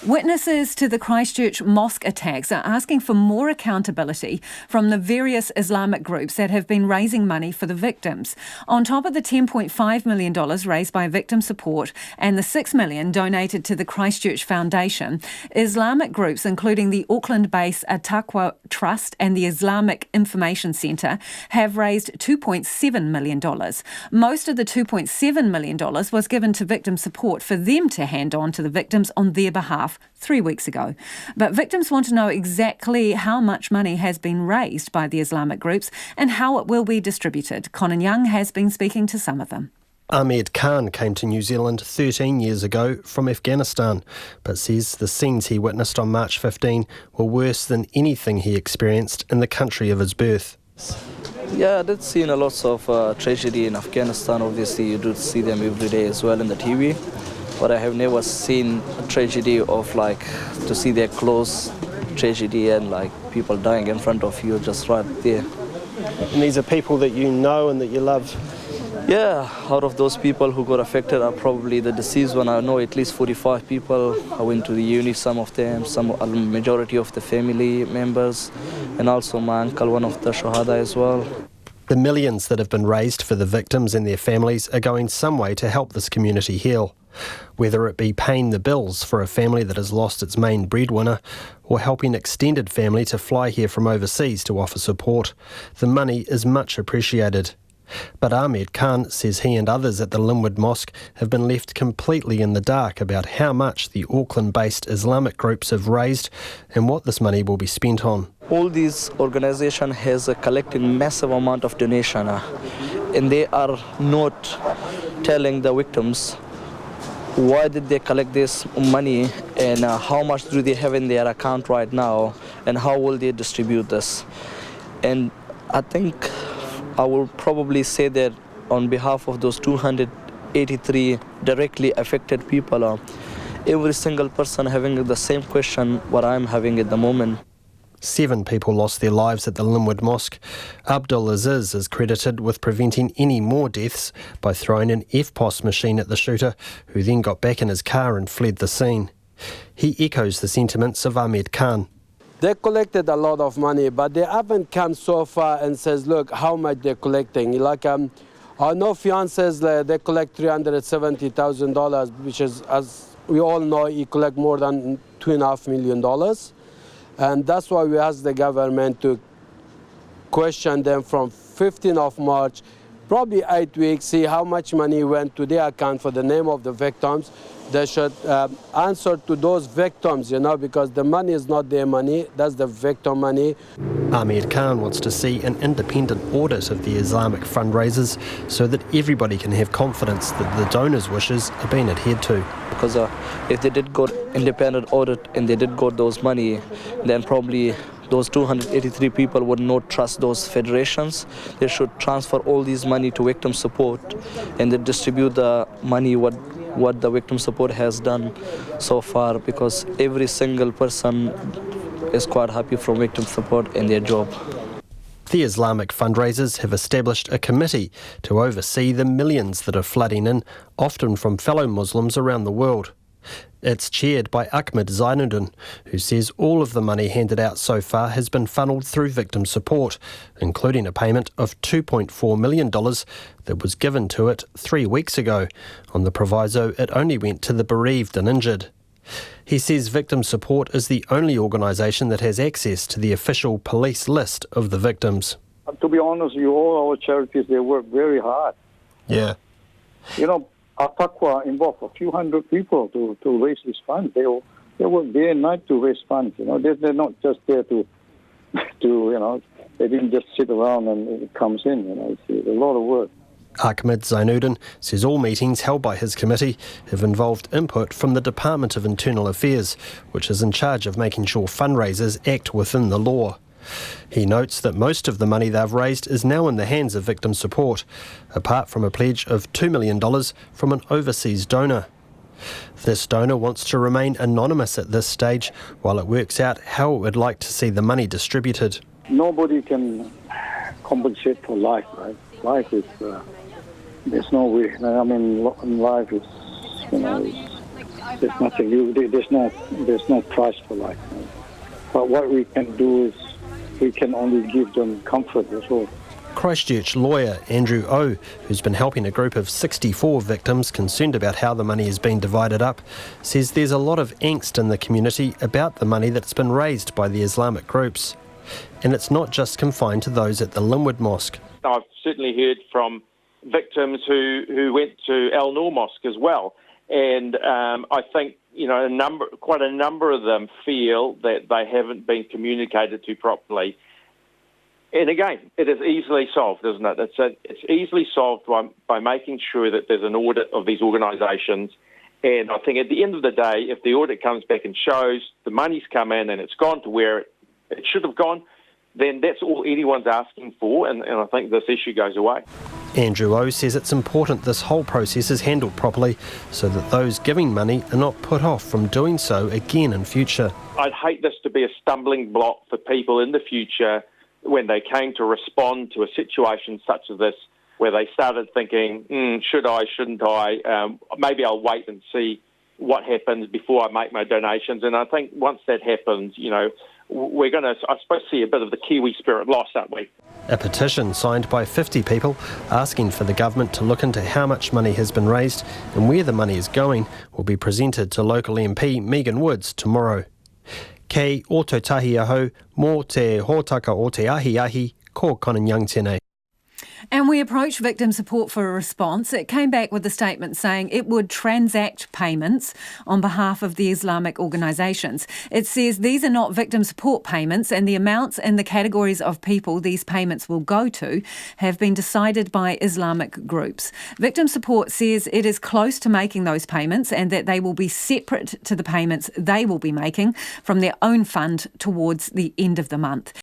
Witnesses to the Christchurch Mosque attacks are asking for more accountability from the various Islamic groups that have been raising money for the victims. On top of the $10.5 million raised by Victim Support and the $6 million donated to the Christchurch Foundation, Islamic groups including the Auckland-based Attaqwa Trust and the Islamic Information Centre have raised $2.7 million. Most of the $2.7 million was given to Victim Support for them to hand on to the victims on their behalf 3 weeks ago. But victims want to know exactly how much money has been raised by the Islamic groups and how it will be distributed. Conan Young has been speaking to some of them. Ahmed Khan came to New Zealand 13 years ago from Afghanistan, but says the scenes he witnessed on March 15 were worse than anything he experienced in the country of his birth. Yeah, I did see a lot of tragedy in Afghanistan. Obviously, you do see them every day as well in the TV. But I have never seen a tragedy of to see their close tragedy and people dying in front of you just right there. And these are people that you know and that you love? Yeah, out of those people who got affected are probably the deceased one. I know at least 45 people. I went to the uni, some of them, a majority of the family members, and also my uncle, one of the Shahada as well. The millions that have been raised for the victims and their families are going some way to help this community heal. Whether it be paying the bills for a family that has lost its main breadwinner or helping extended family to fly here from overseas to offer support, the money is much appreciated. But Ahmed Khan says he and others at the Linwood Mosque have been left completely in the dark about how much the Auckland-based Islamic groups have raised and what this money will be spent on. All these organizations has collected massive amount of donation, and they are not telling the victims why did they collect this money and how much do they have in their account right now and how will they distribute this. And I think I will probably say that on behalf of those 283 directly affected people, every single person having the same question what I'm having at the moment. 7 people lost their lives at the Linwood Mosque. Abdul Aziz is credited with preventing any more deaths by throwing an FPOS machine at the shooter, who then got back in his car and fled the scene. He echoes the sentiments of Ahmed Khan. They collected a lot of money, but they haven't come so far and says, look, how much they're collecting. I know fiancés, they collect $370,000, which is, as we all know, he collect more than $2.5 million. And that's why we asked the government to question them from 15th of March, probably 8 weeks, see how much money went to their account for the name of the victims. They should answer to those victims, because the money is not their money, that's the victim money. Ahmed Khan wants to see an independent audit of the Islamic fundraisers so that everybody can have confidence that the donors' wishes are being adhered to. Because if they did go independent audit and they did got those money, then probably those 283 people would not trust those federations. They should transfer all these money to Victim Support and they distribute the money what the Victim Support has done so far, because every single person is quite happy from Victim Support and their job. The Islamic fundraisers have established a committee to oversee the millions that are flooding in, often from fellow Muslims around the world. It's chaired by Ahmed Zainuddin, who says all of the money handed out so far has been funneled through Victim Support, including a payment of $2.4 million that was given to it 3 weeks ago, on the proviso it only went to the bereaved and injured. He says Victim Support is the only organisation that has access to the official police list of the victims. To be honest with you, all our charities, they work very hard. Yeah. Attaqwa involved a few hundred people to raise this fund. They work day and night to raise funds. They're not just there to they didn't just sit around and it comes in. It's a lot of work. Ahmed Zainuddin says all meetings held by his committee have involved input from the Department of Internal Affairs, which is in charge of making sure fundraisers act within the law. He notes that most of the money they've raised is now in the hands of Victim Support, apart from a pledge of $2 million from an overseas donor. This donor wants to remain anonymous at this stage while it works out how it would like to see the money distributed. Nobody can compensate for life, right? Life is, there's no way. Life is, There's nothing. There's no price for life. But what we can do is we can only give them comfort as well. Christchurch lawyer Andrew O, who's been helping a group of 64 victims concerned about how the money has been divided up, says there's a lot of angst in the community about the money that's been raised by the Islamic groups. And it's not just confined to those at the Linwood Mosque. I've certainly heard from victims who went to Al Noor Mosque as well. And I think, quite a number of them feel that they haven't been communicated to properly. And again, it is easily solved, isn't it? It's easily solved by making sure that there's an audit of these organisations. And I think at the end of the day, if the audit comes back and shows the money's come in and it's gone to where it should have gone, then that's all anyone's asking for, and I think this issue goes away. Andrew O says it's important this whole process is handled properly so that those giving money are not put off from doing so again in future. I'd hate this to be a stumbling block for people in the future when they came to respond to a situation such as this, where they started thinking, should I, shouldn't I, maybe I'll wait and see what happens before I make my donations. And I think once that happens, we're going to, I suppose, see a bit of the Kiwi spirit lost, aren't we? A petition signed by 50 people asking for the government to look into how much money has been raised and where the money is going will be presented to local MP Megan Woods tomorrow. Kei o te tahi aho, mō te hōtaka o te ahi, ko Konanyang tēnei. And we approached Victim Support for a response. It came back with a statement saying it would transact payments on behalf of the Islamic organisations. It says these are not victim support payments, and the amounts and the categories of people these payments will go to have been decided by Islamic groups. Victim Support says it is close to making those payments and that they will be separate to the payments they will be making from their own fund towards the end of the month.